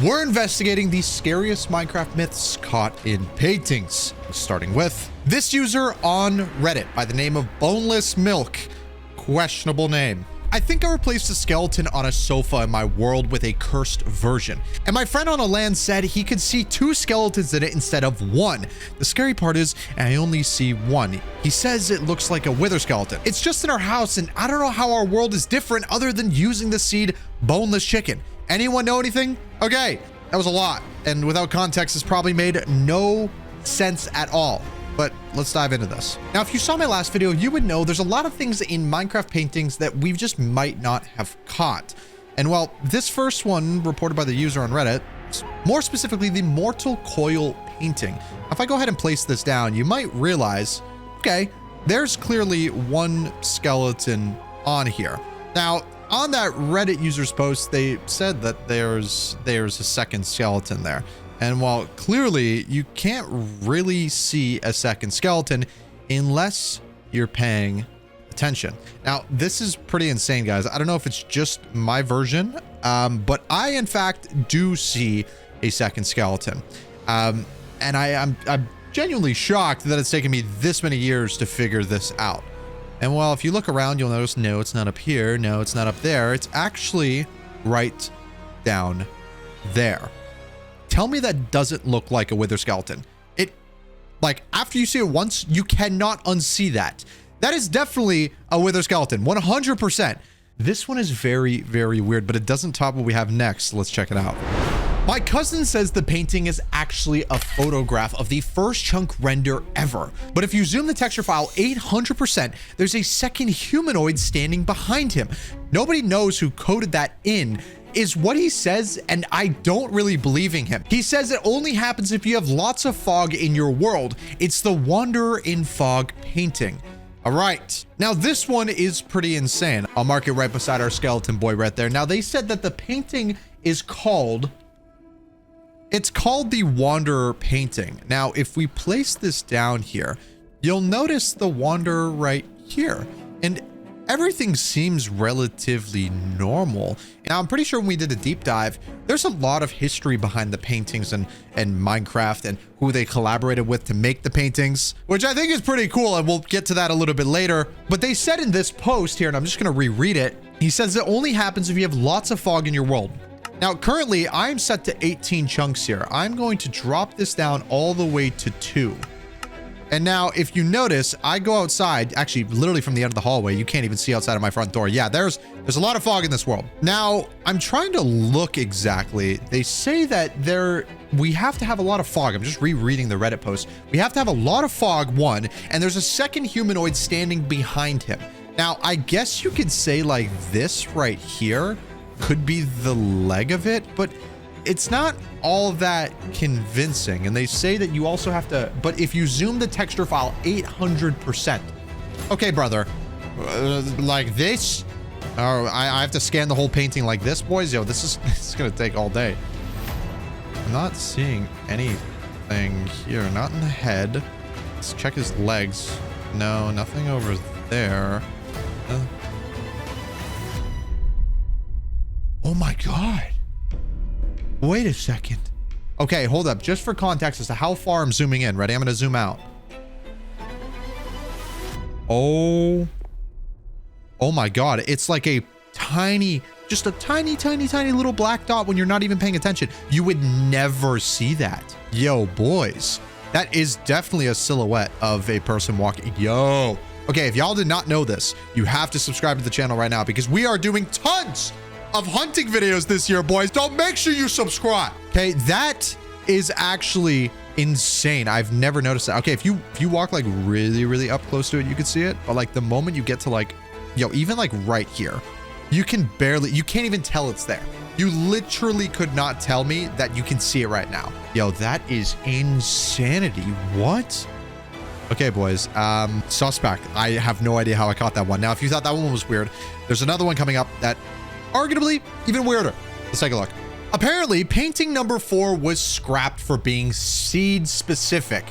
We're investigating the scariest Minecraft myths caught in paintings, starting with this user on Reddit by the name of Boneless Milk. Questionable name. I think I replaced a skeleton on a sofa in my world with a cursed version, and my friend on a LAN said he could see 2 skeletons in it instead of 1. The scary part is I only see 1. He says it looks like a wither skeleton. It's just in our house, and I don't know how our world is different other than using the seed boneless chicken. Anyone know anything? Okay, that was a lot, and without context, this probably made no sense at all. But let's dive into this. Now, if you saw my last video, you would know there's a lot of things in Minecraft paintings that we just might not have caught. And well, this first one reported by the user on Reddit, more specifically the Mortal Coil painting. If I go ahead and place this down, you might realize, okay, there's clearly 1 skeleton on here. Now, on that Reddit user's post, they said that there's a second skeleton there. And while clearly you can't really see a second skeleton unless you're paying attention. Now, this is pretty insane, guys. I don't know if it's just my version, but I, in fact, do see a second skeleton. And I'm genuinely shocked that it's taken me this many years to figure this out. And well, if you look around, you'll notice, no, it's not up here. No, it's not up there. It's actually right down there. Tell me that doesn't look like a wither skeleton. It, like, after you see it once, you cannot unsee that. That is definitely a wither skeleton, 100%. This one is very, very weird, but it doesn't top what we have next. Let's check it out. My cousin says the painting is actually a photograph of the first chunk render ever. But if you zoom the texture file 800%, there's a second humanoid standing behind him. Nobody knows who coded that in, is what he says, and I don't really believing him. He says it only happens if you have lots of fog in your world. It's the Wanderer in Fog painting. All right, now this one is pretty insane. I'll mark it right beside our skeleton boy right there. Now they said that the painting is called, it's called the Wanderer painting. Now, if we place this down here, you'll notice the Wanderer right here, and everything seems relatively normal. Now, I'm pretty sure when we did a deep dive, there's a lot of history behind the paintings and Minecraft and who they collaborated with to make the paintings, which I think is pretty cool, and we'll get to that a little bit later. But they said in this post here, and I'm just going to reread it, he says it only happens if you have lots of fog in your world. Now, currently, I'm set to 18 chunks here. I'm going to drop this down all the way to 2. And now, if you notice, I go outside, actually, literally from the end of the hallway. You can't even see outside of my front door. Yeah, there's a lot of fog in this world. Now, I'm trying to look exactly. They say that we have to have a lot of fog. I'm just rereading the Reddit post. We have to have a lot of fog, 1, and there's a second humanoid standing behind him. Now, I guess you could say like this right here could be the leg of it, but it's not all that convincing. And they say that you also have to, but if you zoom the texture file 800%, okay, brother, like this, or I have to scan the whole painting like this, boys. Yo, this is gonna take all day. I'm not seeing anything here, not in the head. Let's check his legs. No, nothing over there. Oh my God. Wait a second. Okay, hold up. Just for context as to how far I'm zooming in. Ready? I'm going to zoom out. Oh my God. It's like a tiny, just a tiny, tiny, tiny little black dot when you're not even paying attention. You would never see that. Yo, boys. That is definitely a silhouette of a person walking. Yo. Okay, if y'all did not know this, you have to subscribe to the channel right now because we are doing tons of hunting videos this year, boys. Don't make sure you subscribe. Okay, that is actually insane. I've never noticed that. Okay, if you walk like really, really up close to it, you can see it. But like the moment you get to like, yo, even like right here, you can't even tell it's there. You literally could not tell me that you can see it right now. Yo, that is insanity. What? Okay, boys, suspect. I have no idea how I caught that one. Now, if you thought that one was weird, there's another one coming up that arguably even weirder. Let's take a look. Apparently, painting number 4 was scrapped for being seed specific.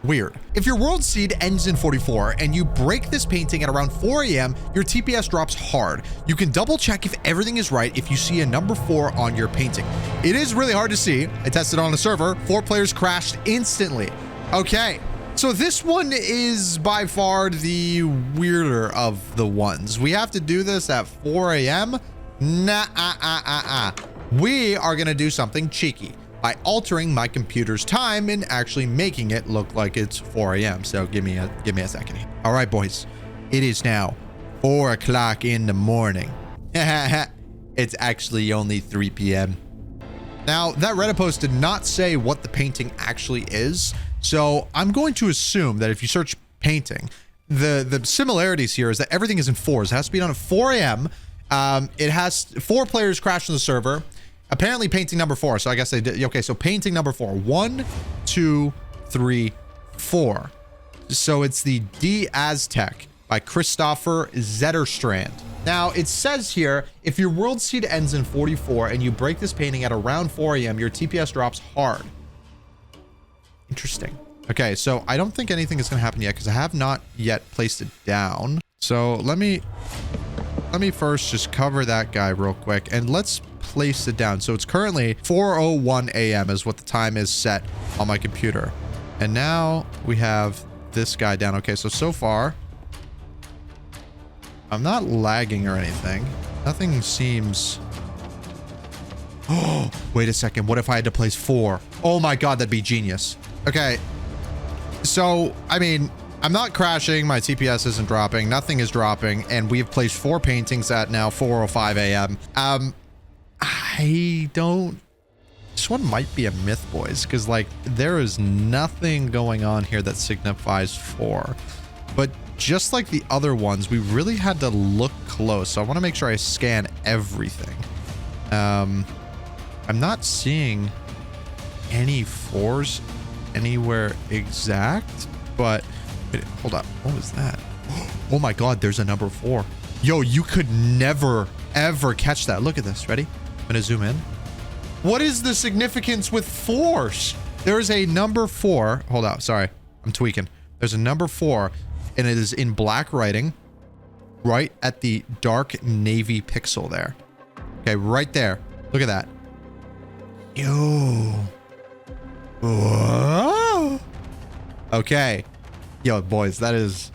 weird. If your world seed ends in 44 and you break this painting at around 4 a.m., your TPS drops hard. You can double check if everything is right if you see a number 4 on your painting. It is really hard to see. I tested on a server. 4 players crashed instantly. Okay. So this one is by far the weirder of the ones. We have to do this at 4 a.m. We are going to do something cheeky by altering my computer's time and actually making it look like it's 4 a.m. So give me a second here. All right, boys, it is now 4 o'clock in the morning. It's actually only 3 p.m. Now, that Reddit post did not say what the painting actually is. So I'm going to assume that if you search painting, the similarities here is that everything is in 4s. It has to be done at 4 a.m. It has 4 players crash on the server. Apparently painting number 4. So I guess they did. Okay, so painting number 4. 1, 2, 3, 4. So it's the Aztec by Christopher Zetterstrand. Now it says here, if your world seed ends in 44 and you break this painting at around 4 a.m., your TPS drops hard. Interesting. Okay, so I don't think anything is going to happen yet because I have not yet placed it down. So let me first just cover that guy real quick and let's place it down. So it's currently 4:01 a.m. is what the time is set on my computer. And now we have this guy down. Okay, so far I'm not lagging or anything. Nothing seems... Oh, wait a second. What if I had to place 4? Oh my God, that'd be genius. Okay. So, I mean, I'm not crashing. My TPS isn't dropping. Nothing is dropping. And we've placed 4 paintings at now 4:05 a.m. I don't... This one might be a myth, boys, because, like, there is nothing going on here that signifies 4. But just like the other ones, we really had to look close. So I want to make sure I scan everything. I'm not seeing any 4s anywhere exact, but wait, hold up. What was that? Oh my God, there's a number 4. Yo, you could never, ever catch that. Look at this. Ready? I'm going to zoom in. What is the significance with 4s? There's a number 4. Hold up. Sorry. I'm tweaking. There's a number 4 and it is in black writing right at the dark navy pixel there. Okay, right there. Look at that. Yo. Whoa. Okay. Yo, boys, that is,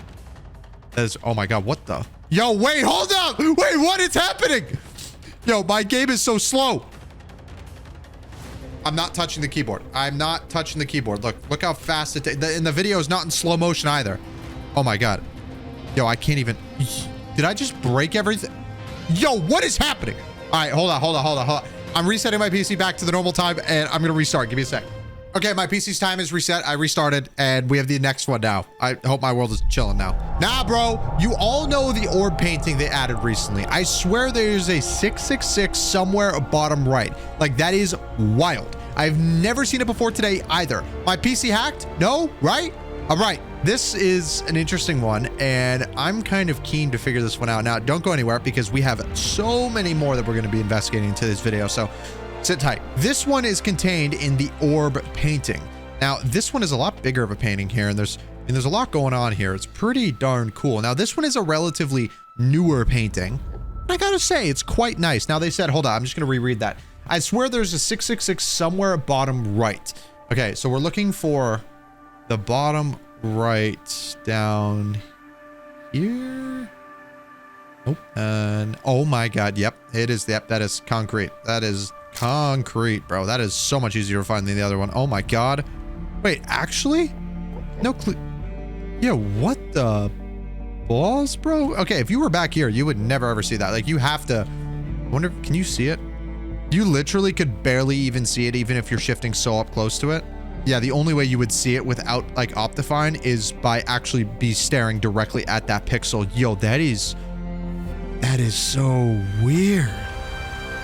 oh my God, what the? Yo, wait, hold up. Wait, what is happening? Yo, my game is so slow. I'm not touching the keyboard. I'm not touching the keyboard. Look how fast it, and the video is not in slow motion either. Oh my God. Yo, I can't even, did I just break everything? Yo, what is happening? All right, hold on. I'm resetting my PC back to the normal time and I'm gonna restart. Give me a sec. Okay, my PC's time is reset. I restarted and we have the next one now. I hope my world is chilling now. Nah, bro, you all know the orb painting they added recently. I swear there's a 666 somewhere bottom right. Like, that is wild. I've never seen it before today either. My PC hacked? No, right? All right, this is an interesting one and I'm kind of keen to figure this one out. Now, don't go anywhere because we have so many more that we're going to be investigating into this video. So sit tight. This one is contained in the orb painting. Now, this one is a lot bigger of a painting here and there's a lot going on here. It's pretty darn cool. Now, this one is a relatively newer painting. I gotta say, it's quite nice. Now, they said, hold on, I'm just going to reread that. I swear there's a 666 somewhere bottom right. Okay, so we're looking for the bottom right down here. Nope. And oh my God. Yep. It is. Yep. That is concrete. That is concrete, bro. That is so much easier to find than the other one. Oh my God. Wait, actually? No clue. Yeah. What the balls, bro? Okay. If you were back here, you would never ever see that. Like, you have to, I wonder, can you see it? You literally could barely even see it, even if you're shifting so up close to it. Yeah, the only way you would see it without, like, Optifine is by actually be staring directly at that pixel. Yo, that is so weird.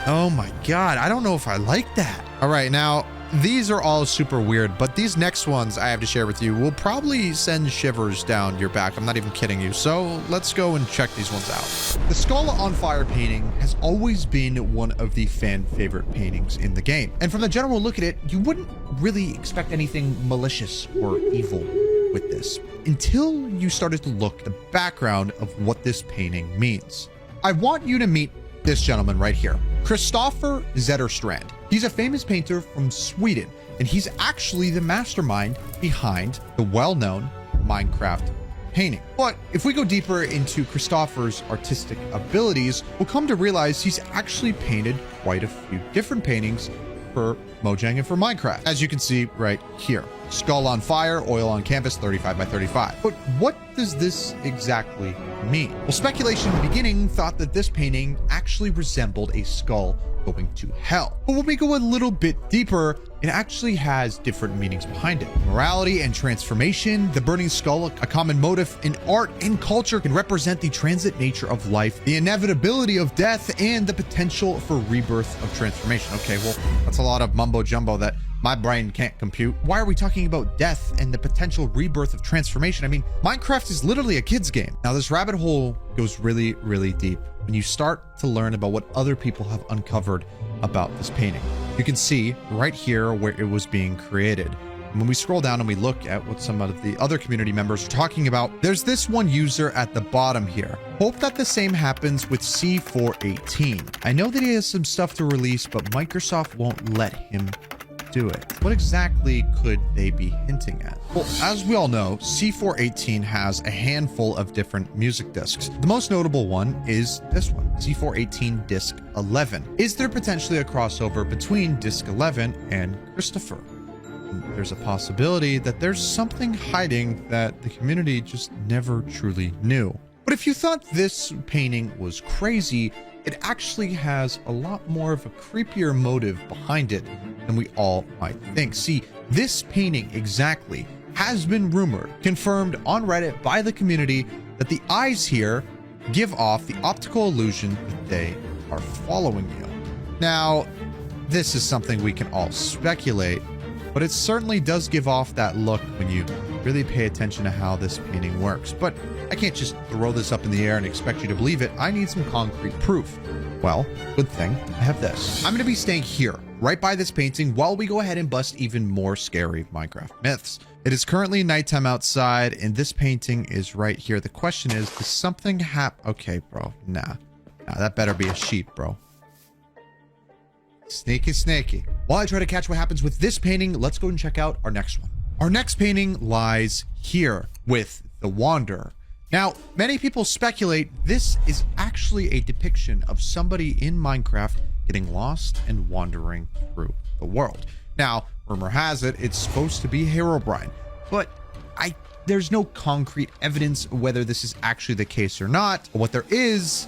Oh my God, I don't know if I like that. All right, now, these are all super weird, but these next ones I have to share with you will probably send shivers down your back. I'm not even kidding you. So let's go and check these ones out. The Skull on Fire painting has always been one of the fan favorite paintings in the game. And from the general look at it, you wouldn't really expect anything malicious or evil with this until you started to look at the background of what this painting means. I want you to meet this gentleman right here, Kristoffer Zetterstrand. He's a famous painter from Sweden, and he's actually the mastermind behind the well-known Minecraft painting. But if we go deeper into Kristoffer's artistic abilities, we'll come to realize he's actually painted quite a few different paintings for Mojang and for Minecraft. As you can see right here, skull on fire, oil on canvas, 35 by 35. But what does this exactly mean? Well, speculation in the beginning thought that this painting actually resembled a skull going to hell. But when we go a little bit deeper, it actually has different meanings behind it. Morality and transformation, the burning skull, a common motif in art and culture, can represent the transit nature of life, the inevitability of death, and the potential for rebirth of transformation. Okay, well, that's a lot of mumbo jumbo that my brain can't compute. Why are we talking about death and the potential rebirth of transformation? I mean, Minecraft is literally a kid's game. Now, this rabbit hole goes really, really deep when you start to learn about what other people have uncovered about this painting. You can see right here where it was being created. And when we scroll down and we look at what some of the other community members are talking about, there's this one user at the bottom here. Hope that the same happens with C418. I know that he has some stuff to release, but Microsoft won't let him do it. What exactly could they be hinting at? Well, as we all know, C418 has a handful of different music discs. The most notable one is this one, C418 Disc 11. Is there potentially a crossover between Disc 11 and Kristoffer? There's a possibility that there's something hiding that the community just never truly knew. But if you thought this painting was crazy, it actually has a lot more of a creepier motive behind it than we all might think. See, this painting exactly has been rumored, confirmed on Reddit by the community, that the eyes here give off the optical illusion that they are following you. Now, this is something we can all speculate, but it certainly does give off that look when you really pay attention to how this painting works. But I can't just throw this up in the air and expect you to believe it. I need some concrete proof. Well, good thing I have this. I'm going to be staying here, right by this painting, while we go ahead and bust even more scary Minecraft myths. It is currently nighttime outside, and this painting is right here. The question is, does something happen? Okay, bro. Nah, that better be a sheep, bro. Sneaky, sneaky. While I try to catch what happens with this painting, let's go and check out our next one. Our next painting lies here with the Wanderer. Now, many people speculate this is actually a depiction of somebody in Minecraft getting lost and wandering through the world. Now, rumor has it, it's supposed to be Herobrine, but there's no concrete evidence whether this is actually the case or not. What there is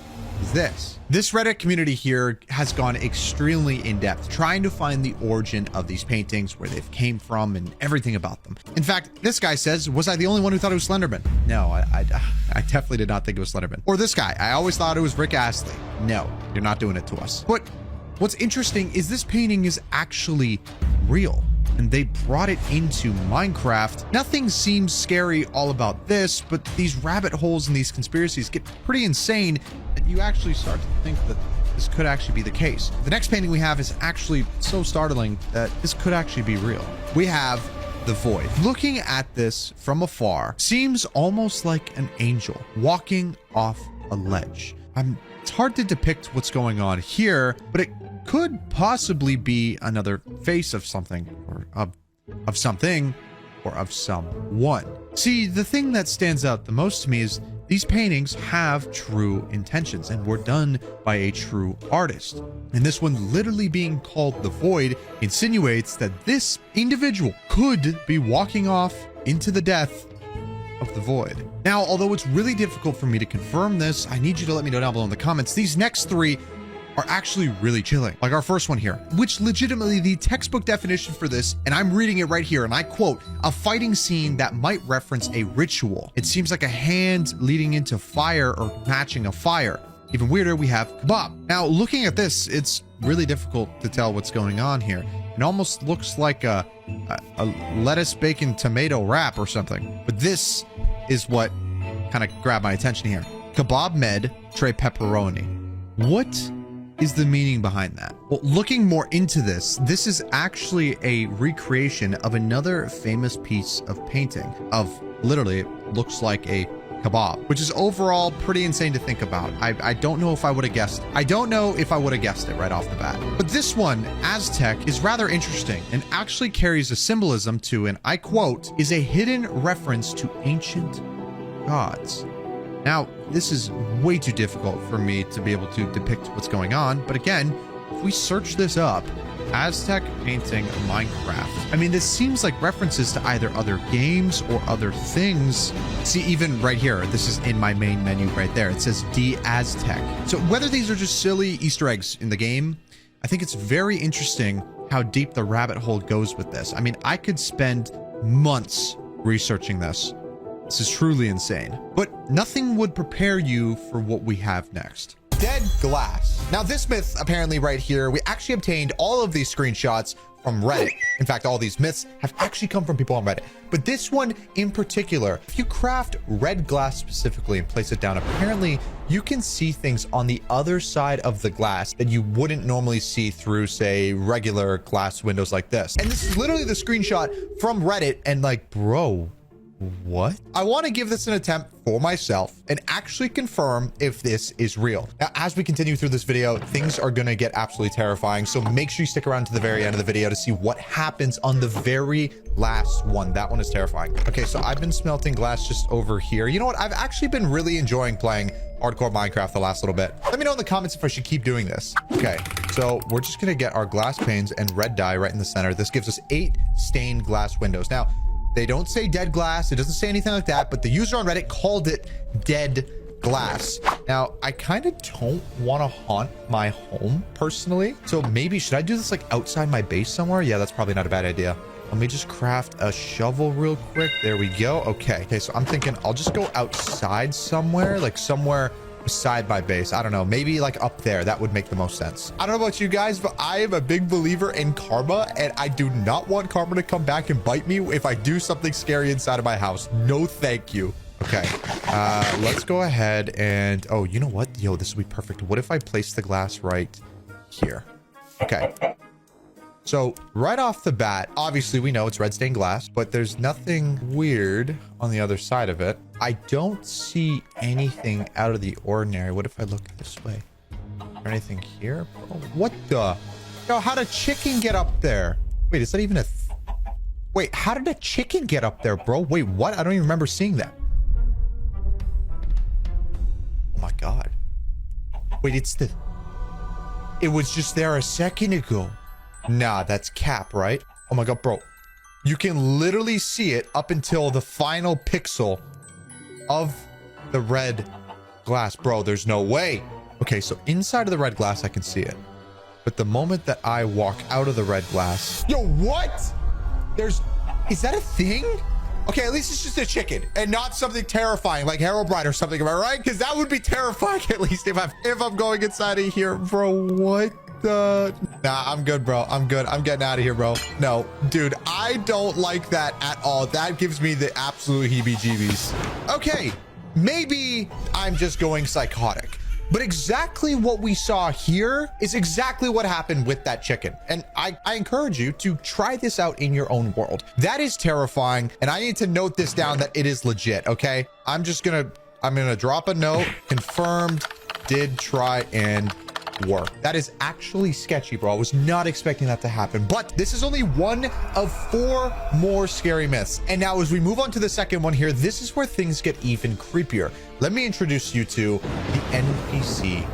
this. This Reddit community here has gone extremely in-depth trying to find the origin of these paintings, where they've came from, and everything about them. In fact, this guy says, was I the only one who thought it was Slenderman? No, I definitely did not think it was Slenderman. Or this guy, I always thought it was Rick Astley. No, you're not doing it to us. But what's interesting is this painting is actually real, and they brought it into Minecraft. Nothing seems scary all about this, but these rabbit holes and these conspiracies get pretty insane that you actually start to think that this could actually be the case. The next painting we have is actually so startling that this could actually be real. We have the Void. Looking at this from afar seems almost like an angel walking off a ledge. It's hard to depict what's going on here, but it could possibly be another face of something, or of something, or of someone. See, the thing that stands out the most to me is these paintings have true intentions and were done by a true artist. And this one literally being called the Void insinuates that this individual could be walking off into the death of the Void. Now, although it's really difficult for me to confirm this, I need you to let me know down below in the comments. These next three are actually really chilling. Like our first one here, which legitimately the textbook definition for this, and I'm reading it right here, and I quote, a fighting scene that might reference a ritual. It seems like a hand leading into fire or matching a fire. Even weirder, we have kebab. Now, looking at this, it's really difficult to tell what's going on here. It almost looks like a lettuce, bacon, tomato wrap or something. But this is what kind of grabbed my attention here. Kebab med, tray pepperoni. What is the meaning behind that? Well, looking more into this is actually a recreation of another famous piece of painting of literally it looks like a kebab, which is overall pretty insane to think about. I don't know if I would have guessed. I don't know if I would have guessed it right off the bat. But this one, Aztec, is rather interesting and actually carries a symbolism to, and I quote, is a hidden reference to ancient gods. Now, this is way too difficult for me to be able to depict what's going on, but again, if we search this up, Aztec painting Minecraft. I mean, this seems like references to either other games or other things. See, even right here, this is in my main menu right there. It says D Aztec. So whether these are just silly Easter eggs in the game, I think it's very interesting how deep the rabbit hole goes with this. I mean, I could spend months researching this. This is truly insane, but nothing would prepare you for what we have next. Dead glass. Now this myth, apparently right here, we actually obtained all of these screenshots from Reddit. In fact, all these myths have actually come from people on Reddit. But this one in particular, if you craft red glass specifically and place it down, apparently you can see things on the other side of the glass that you wouldn't normally see through, say, regular glass windows like this. And this is literally the screenshot from Reddit, and like, bro, what? I want to give this an attempt for myself and actually confirm if this is real. Now, as we continue through this video, things are going to get absolutely terrifying. So make sure you stick around to the very end of the video to see what happens on the very last one. That one is terrifying. Okay, so I've been smelting glass just over here. You know what? I've actually been really enjoying playing hardcore Minecraft the last little bit. Let me know in the comments if I should keep doing this. Okay, so we're just going to get our glass panes and red dye right in the center. This gives us 8 stained glass windows. Now, they don't say dead glass. It doesn't say anything like that, but the user on Reddit called it dead glass. Now, I kind of don't want to haunt my home personally. So maybe, should I do this like outside my base somewhere? Yeah, that's probably not a bad idea. Let me just craft a shovel real quick. There we go. Okay. Okay, so I'm thinking I'll just go outside somewhere, like somewhere beside my base. I don't know, maybe like up there. That would make the most sense. I don't know about you guys, but I am a big believer in karma, and I do not want karma to come back and bite me if I do something scary inside of my house. No, thank you. Okay, let's go ahead and, oh, you know what? Yo, this would be perfect. What if I place the glass right here? Okay. So right off the bat, obviously we know it's red stained glass, but there's nothing weird on the other side of it. I don't see anything out of the ordinary. What if I look this way? Is there anything here? Oh, what the? Yo, how did a chicken get up there? Wait, is that even a... Wait, how did a chicken get up there, bro? Wait, what? I don't even remember seeing that. Oh my God. Wait, it's the... It was just there a second ago. Nah, that's cap, right? Oh my God, bro. You can literally see it up until the final pixel of the red glass. Bro, there's no way. Okay, so inside of the red glass, I can see it. But the moment that I walk out of the red glass... Yo, what? Is that a thing? Okay, at least it's just a chicken and not something terrifying like Herobrine or something, am I right? Because that would be terrifying, at least if I'm going inside of here. Bro, what? Nah, I'm good, bro. I'm good. I'm getting out of here, bro. No, dude, I don't like that at all. That gives me the absolute heebie-jeebies. Okay, maybe I'm just going psychotic, but exactly what we saw here is exactly what happened with that chicken. And I encourage you to try this out in your own world. That is terrifying. And I need to note this down that it is legit. Okay. I'm gonna drop a note. Confirmed. Did try and work. That is actually sketchy, bro. I was not expecting that to happen, but this is only one of 4 more scary myths. And now as we move on to the second one here, this is where things get even creepier. Let me introduce you to the NPC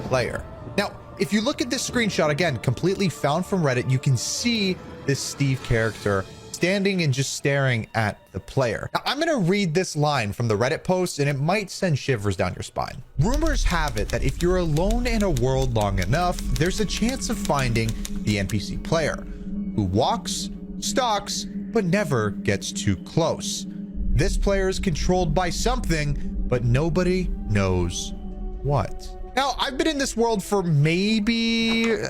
player. Now, if you look at this screenshot, again, completely found from Reddit, you can see this Steve character standing and just staring at the player. Now, I'm going to read this line from the Reddit post, and it might send shivers down your spine. Rumors have it that if you're alone in a world long enough, there's a chance of finding the NPC player who walks, stalks, but never gets too close. This player is controlled by something, but nobody knows what. Now, I've been in this world for maybe 7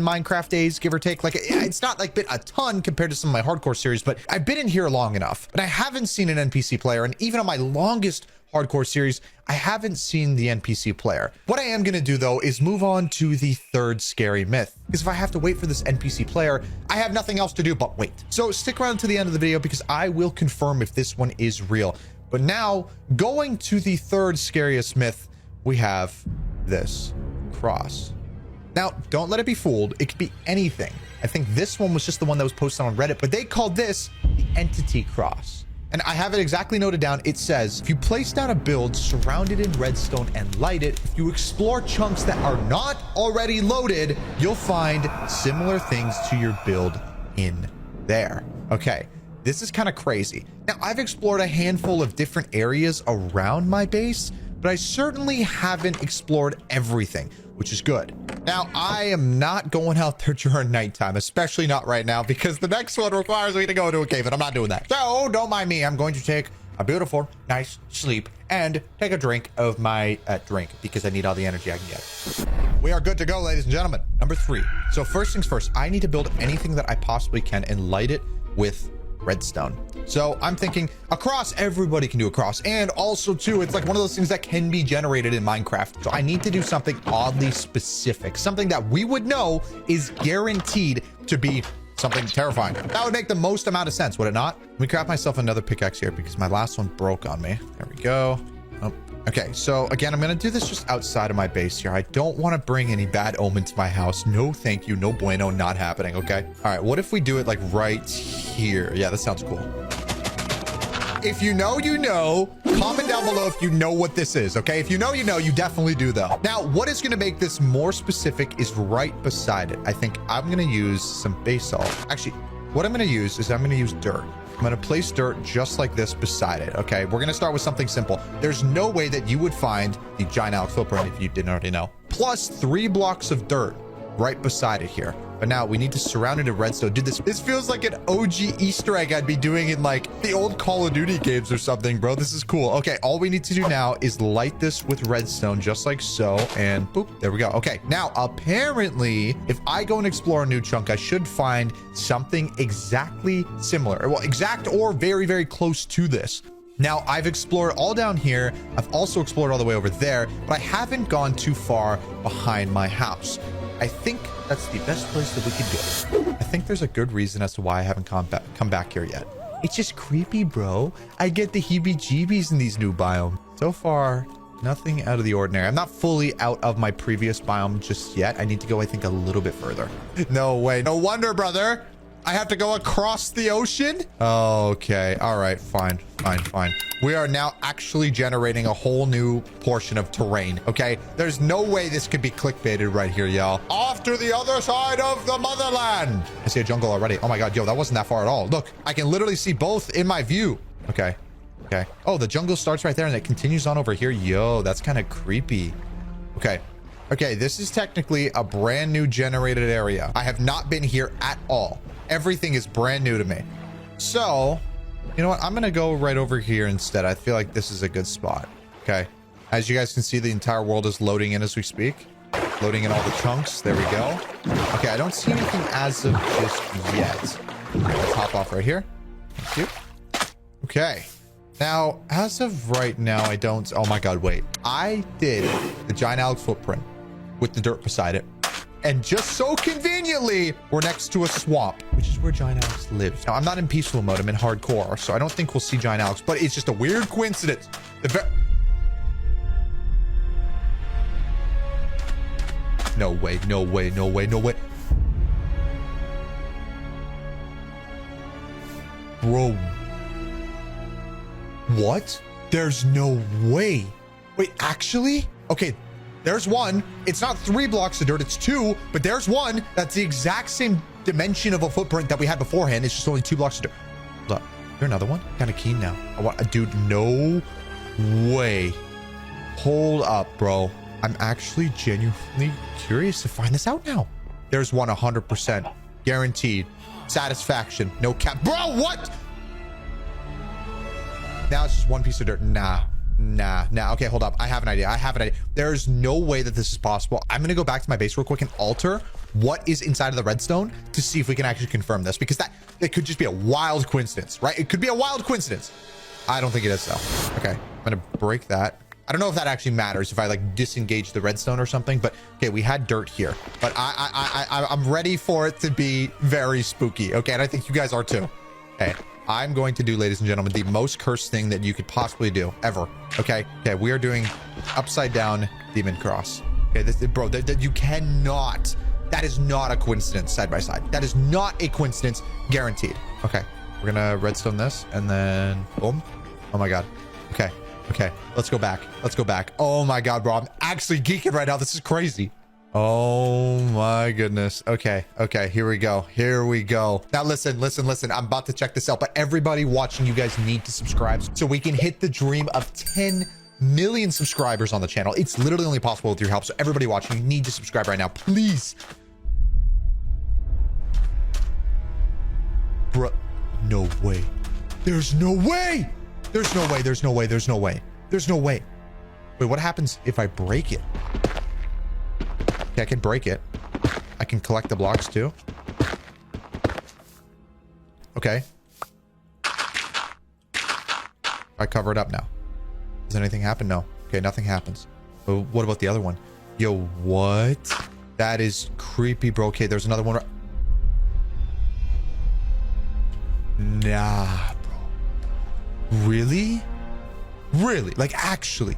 Minecraft days, give or take. Like, it's not like been a ton compared to some of my hardcore series, but I've been in here long enough. But I haven't seen an NPC player, and even on my longest hardcore series, I haven't seen the NPC player. What I am going to do, though, is move on to the third scary myth. Because if I have to wait for this NPC player, I have nothing else to do but wait. So stick around to the end of the video because I will confirm if this one is real. But now, going to the third scariest myth, we have this cross. Now, don't let it be fooled. It could be anything. I think this one was just the one that was posted on Reddit, but they called this the entity cross. And I have it exactly noted down. It says, if you place down a build, surround it in redstone and light it, if you explore chunks that are not already loaded, you'll find similar things to your build in there. Okay, this is kind of crazy. Now, I've explored a handful of different areas around my base, but I certainly haven't explored everything, which is good. Now, I am not going out there during nighttime, especially not right now, because the next one requires me to go to a cave, and I'm not doing that. So, don't mind me. I'm going to take a beautiful, nice sleep and take a drink of my drink, because I need all the energy I can get. We are good to go, ladies and gentlemen. Number 3. So, first things first, I need to build anything that I possibly can and light it with redstone. So I'm thinking a cross, everybody can do a cross. And also too, it's like one of those things that can be generated in Minecraft. So I need to do something oddly specific, something that we would know is guaranteed to be something terrifying. That would make the most amount of sense, would it not? Let me craft myself another pickaxe here because my last one broke on me. There we go. Oh. Okay, so again, I'm going to do this just outside of my base here. I don't want to bring any bad omen to my house. No, thank you. No bueno, not happening, okay? All right, what if we do it like right here? Yeah, that sounds cool. If you know, you know. Comment down below if you know what this is, okay? If you know, you know. You definitely do, though. Now, what is going to make this more specific is right beside it. I think I'm going to use some basalt. Actually, what I'm going to use is I'm going to use dirt. I'm going to place dirt just like this beside it, okay? We're going to start with something simple. There's no way that you would find the giant Alex footprint if you didn't already know. Plus 3 blocks of dirt right beside it here. But now we need to surround it in redstone. Dude, this feels like an OG Easter egg I'd be doing in like the old Call of Duty games or something, bro. This is cool. Okay, all we need to do now is light this with redstone just like so. And boop, there we go. Okay, now apparently if I go and explore a new chunk, I should find something exactly similar. Well, exact or very, very close to this. Now, I've explored all down here. I've also explored all the way over there, but I haven't gone too far behind my house. I think that's the best place that we could go. I think there's a good reason as to why I haven't come back here yet. It's just creepy, bro. I get the heebie-jeebies in these new biomes. So far, nothing out of the ordinary. I'm not fully out of my previous biome just yet. I need to go, I think, a little bit further. No way. No wonder, brother. I have to go across the ocean? Okay. All right. Fine. Fine. Fine. We are now actually generating a whole new portion of terrain. Okay. There's no way this could be clickbaited right here, y'all. Off to the other side of the motherland. I see a jungle already. Oh my God. Yo, that wasn't that far at all. Look, I can literally see both in my view. Okay. Okay. Oh, the jungle starts right there and it continues on over here. Yo, that's kind of creepy. Okay. Okay. This is technically a brand new generated area. I have not been here at all. Everything is brand new to me. So, you know what? I'm going to go right over here instead. I feel like this is a good spot. Okay. As you guys can see, the entire world is loading in as we speak. Loading in all the chunks. There we go. Okay. I don't see anything as of just yet. Let's hop off right here. Thank you. Okay. Now, as of right now, I don't... Oh my God, wait. I did the giant Alex footprint with the dirt beside it. And just so conveniently, we're next to a swamp, which is where Giant Alex lives. Now, I'm not in peaceful mode. I'm in hardcore, so I don't think we'll see Giant Alex, but it's just a weird coincidence. No way, no way, no way, no way. Bro. What? There's no way. Wait, actually? Okay. There's one. It's not 3 blocks of dirt, it's 2, but there's one that's the exact same dimension of a footprint that we had beforehand. It's just only 2 blocks of dirt. Look, is there another one? Kind of keen now. I want, dude, no way. Hold up, bro. I'm actually genuinely curious to find this out now. There's one 100%. Guaranteed. Satisfaction. No cap. Bro, what? Now it's just 1 piece of dirt. Nah. Nah. Okay, hold up. I have an idea. There's no way that this is possible. I'm going to go back to my base real quick and alter what is inside of the redstone to see if we can actually confirm this, because it could just be a wild coincidence, right? It could be a wild coincidence. I don't think it is, though. Okay, I'm going to break that. I don't know if that actually matters if I like disengage the redstone or something, but okay, we had dirt here, but I'm ready for it to be very spooky. Okay, and I think you guys are too. Okay, I'm going to do, ladies and gentlemen, the most cursed thing that you could possibly do ever. Okay, we are doing upside down demon cross. Okay, bro, you cannot. That is not a coincidence. Side by side, that is not a coincidence, guaranteed. Okay, we're gonna redstone this and then boom. Oh my god. Okay, let's go back. Oh my god, bro, I'm actually geeking right now. This is crazy. Oh my goodness. Okay, here we go. Now listen, I'm about to check this out, but everybody watching, you guys need to subscribe so we can hit the dream of 10 million subscribers on the channel. It's literally only possible with your help, so everybody watching, you need to subscribe right now, please. Bruh, no way. There's no way. Wait, what happens if I break it? Okay, I can break it. I can collect the blocks too. Okay. I cover it up now. Does anything happen? No. Okay, nothing happens. But what about the other one? Yo, what? That is creepy, bro. Okay, there's another one. Nah, bro. Really? Like, actually?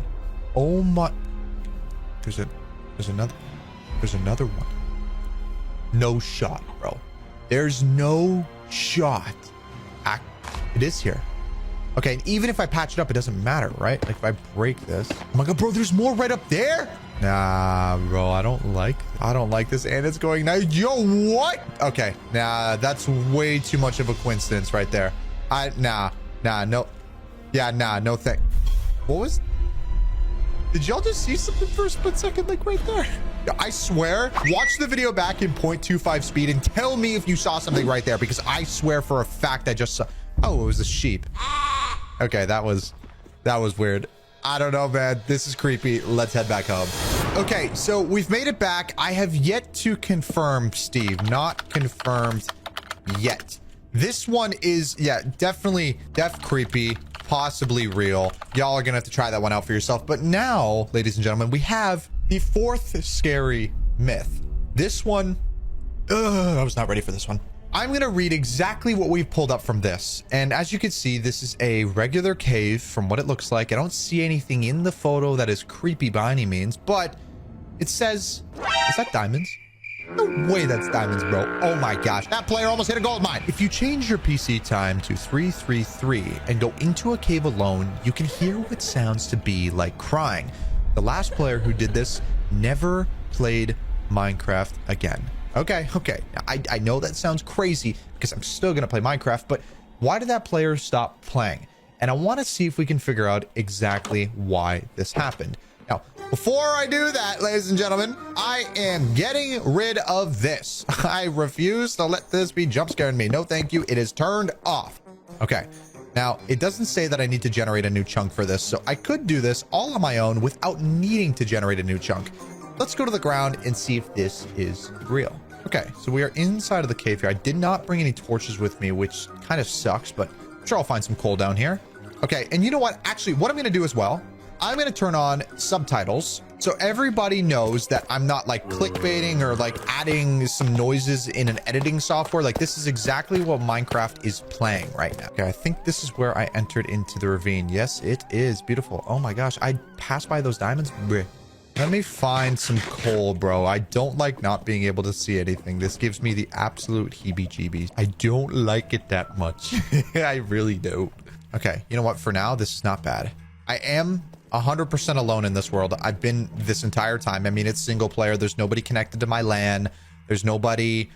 Oh my. There's another one. No shot, bro. There's no shot. It is here. Okay, and even if I patch it up, it doesn't matter, right? Like, if I break this. Oh my god, bro, there's more right up there? Nah, bro, I don't like this, and it's going now. Yo, what? Okay, nah, that's way too much of a coincidence right there. No. Yeah, nah, no thing. What was... Did y'all just see something for a split second, like right there? I swear, watch the video back in 0.25 speed and tell me if you saw something right there, because I swear for a fact I just saw... Oh, it was a sheep. Okay, that was weird. I don't know, man. This is creepy. Let's head back home. Okay, so we've made it back. I have yet to confirm, Steve. Not confirmed yet. This one is, yeah, definitely creepy. Possibly real. Y'all are gonna have to try that one out for yourself. But now, ladies and gentlemen, we have the fourth scary myth. This one, I was not ready for this one. I'm gonna read exactly what we've pulled up from this. And as you can see, this is a regular cave from what it looks like. I don't see anything in the photo that is creepy by any means, but it says, is that diamonds? No way that's diamonds, bro. Oh my gosh, that player almost hit a gold mine. If you change your PC time to 333 and go into a cave alone, you can hear what sounds to be like crying. The last player who did this never played Minecraft again. Okay. Now, I know that sounds crazy because I'm still gonna play Minecraft, but why did that player stop playing? And I want to see if we can figure out exactly why this happened. Now, before I do that, ladies and gentlemen, I am getting rid of this. I refuse to let this be jump scaring me. No, thank you. It is turned off. Okay. Now, it doesn't say that I need to generate a new chunk for this, so I could do this all on my own without needing to generate a new chunk. Let's go to the ground and see if this is real. Okay, so we are inside of the cave here. I did not bring any torches with me, which kind of sucks, but I'm sure I'll find some coal down here. Okay, and you know what? Actually, what I'm going to do as well, I'm going to turn on subtitles so everybody knows that I'm not like clickbaiting or like adding some noises in an editing software. Like, this is exactly what Minecraft is playing right now. Okay, I think this is where I entered into the ravine. Yes, it is beautiful. Oh my gosh, I passed by those diamonds. Bleh. Let me find some coal, bro. I don't like not being able to see anything. This gives me the absolute heebie-jeebies. I don't like it that much. I really do. Okay, you know what? For now, this is not bad. I am 100% alone in this world. I've been this entire time. I mean, it's single player. There's nobody connected to my LAN. There's nobody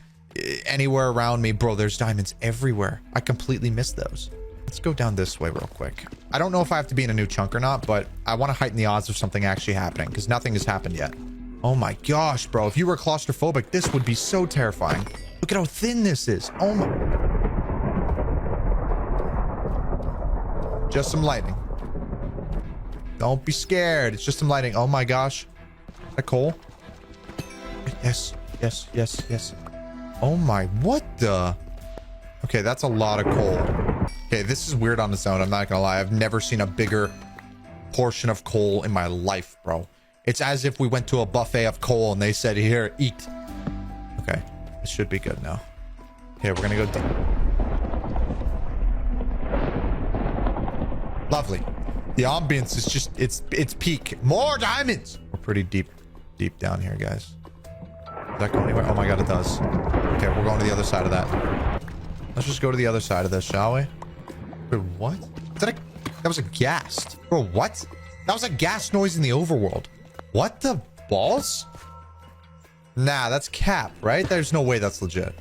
anywhere around me. Bro, there's diamonds everywhere. I completely missed those. Let's go down this way real quick. I don't know if I have to be in a new chunk or not, but I want to heighten the odds of something actually happening because nothing has happened yet. Oh my gosh, bro. If you were claustrophobic, this would be so terrifying. Look at how thin this is. Oh my. Just some lightning. Don't be scared. It's just some lighting. Oh my gosh. Is that coal? Yes. Yes. Yes. Yes. Oh my, what the? Okay, that's a lot of coal. Okay, this is weird on its own. I'm not gonna lie. I've never seen a bigger portion of coal in my life, bro. It's as if we went to a buffet of coal and they said, here, eat. Okay, this should be good now. Okay, we're gonna go deep. Lovely. The ambience is just, it's peak. More diamonds. We're pretty deep down here, guys. Does that go anywhere? Oh my God, it does. Okay, we're going to the other side of that. Let's just go to the other side of this, shall we? Wait, what? That was a ghast. Bro, what? That was a gas noise in the overworld. What the balls? Nah, that's cap, right? There's no way that's legit.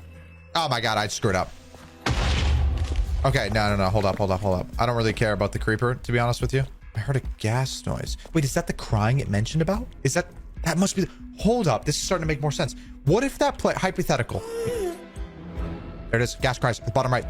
Oh my God, I screwed up. Okay, no. Hold up. I don't really care about the creeper, to be honest with you. I heard a gas noise. Wait, is that the crying it mentioned about? Is that must be hold up. This is starting to make more sense. What if that hypothetical? There it is. Gas cries. The bottom right.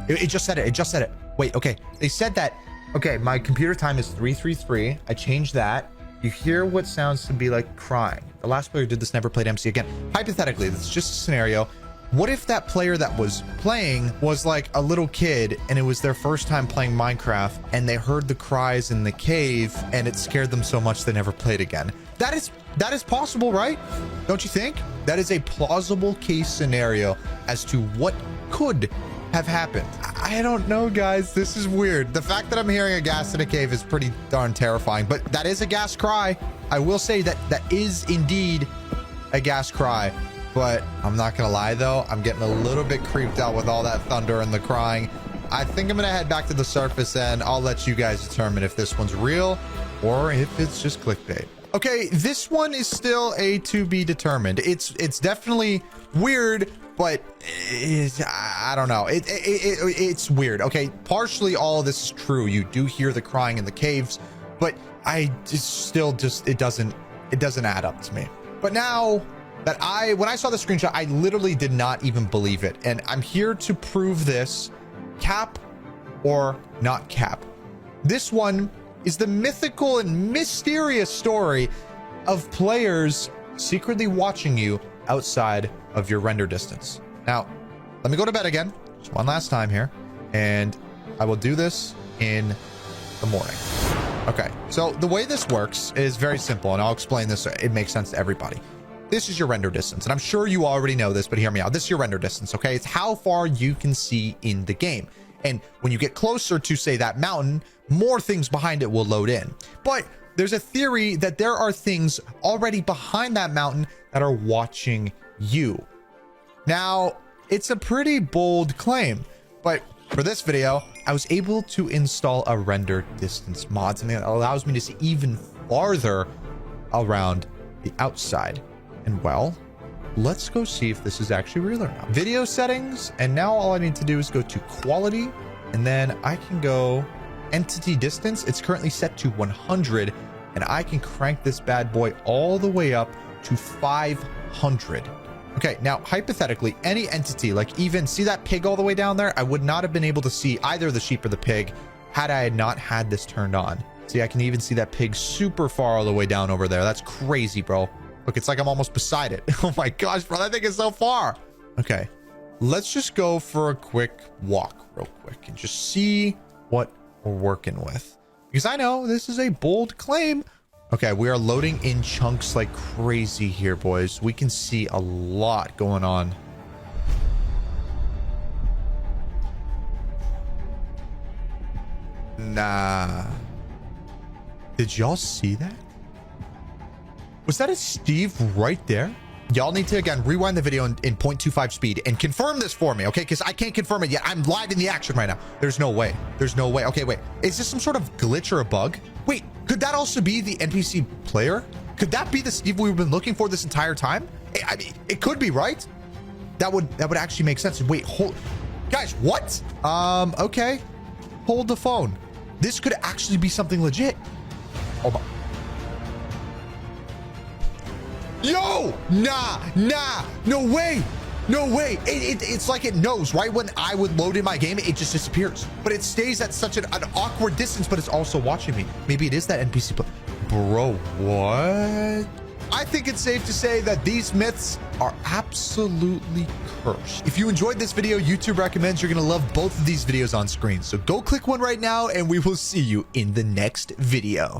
It just said it. Wait, okay. They said that. Okay, my computer time is 333. I changed that. You hear what sounds to be like crying. The last player did this, never played MC again. Hypothetically, this is just a scenario. What if that player that was playing was like a little kid and it was their first time playing Minecraft and they heard the cries in the cave and it scared them so much they never played again? That is possible, right? Don't you think? That is a plausible case scenario as to what could have happened. I don't know, guys. This is weird. The fact that I'm hearing a gas in a cave is pretty darn terrifying, but that is a gas cry. I will say that is indeed a gas cry. But I'm not gonna lie though, I'm getting a little bit creeped out with all that thunder and the crying. I think I'm gonna head back to the surface and I'll let you guys determine if this one's real or if it's just clickbait. Okay, this one is still a to be determined. It's definitely weird, but I don't know. It's weird. Okay, partially all of this is true. You do hear the crying in the caves, but it doesn't add up to me. But now that when I saw the screenshot, I literally did not even believe it. And I'm here to prove this, cap or not cap. This one is the mythical and mysterious story of players secretly watching you outside of your render distance. Now, let me go to bed again, just one last time here, and I will do this in the morning. Okay, so the way this works is very simple, and I'll explain this so it makes sense to everybody. This is your render distance, and I'm sure you already know this, but hear me out. This is your render distance, okay? It's how far you can see in the game. And when you get closer to, say, that mountain, more things behind it will load in. But there's a theory that there are things already behind that mountain that are watching you. Now, it's a pretty bold claim, but for this video, I was able to install a render distance mod, something that allows me to see even farther around the outside. And well, let's go see if this is actually real or not. Video settings, and now all I need to do is go to quality, and then I can go entity distance. It's currently set to 100, and I can crank this bad boy all the way up to 500. Okay, now hypothetically, any entity, like even see that pig all the way down there, I would not have been able to see either the sheep or the pig had I not had this turned on. See, I can even see that pig super far all the way down over there. That's crazy, bro. Look, it's like I'm almost beside it. Oh my gosh, bro, that thing is so far. Okay, let's just go for a quick walk real quick and just see what we're working with. Because I know this is a bold claim. Okay, we are loading in chunks like crazy here, boys. We can see a lot going on. Nah. Did y'all see that? Was that a Steve right there? Y'all need to, again, rewind the video in 0.25 speed and confirm this for me, okay? Because I can't confirm it yet. I'm live in the action right now. There's no way. There's no way. Okay, wait. Is this some sort of glitch or a bug? Wait, could that also be the NPC player? Could that be the Steve we've been looking for this entire time? I mean, it could be, right? That would actually make sense. Wait, hold. Guys, what? Okay. Hold the phone. This could actually be something legit. Oh my. Yo, nah, no way. No way. It's like it knows right when I would load in my game, it just disappears. But it stays at such an awkward distance, but it's also watching me. Maybe it is that NPC, but bro, what? I think it's safe to say that these myths are absolutely cursed. If you enjoyed this video, YouTube recommends you're going to love both of these videos on screen. So go click one right now and we will see you in the next video.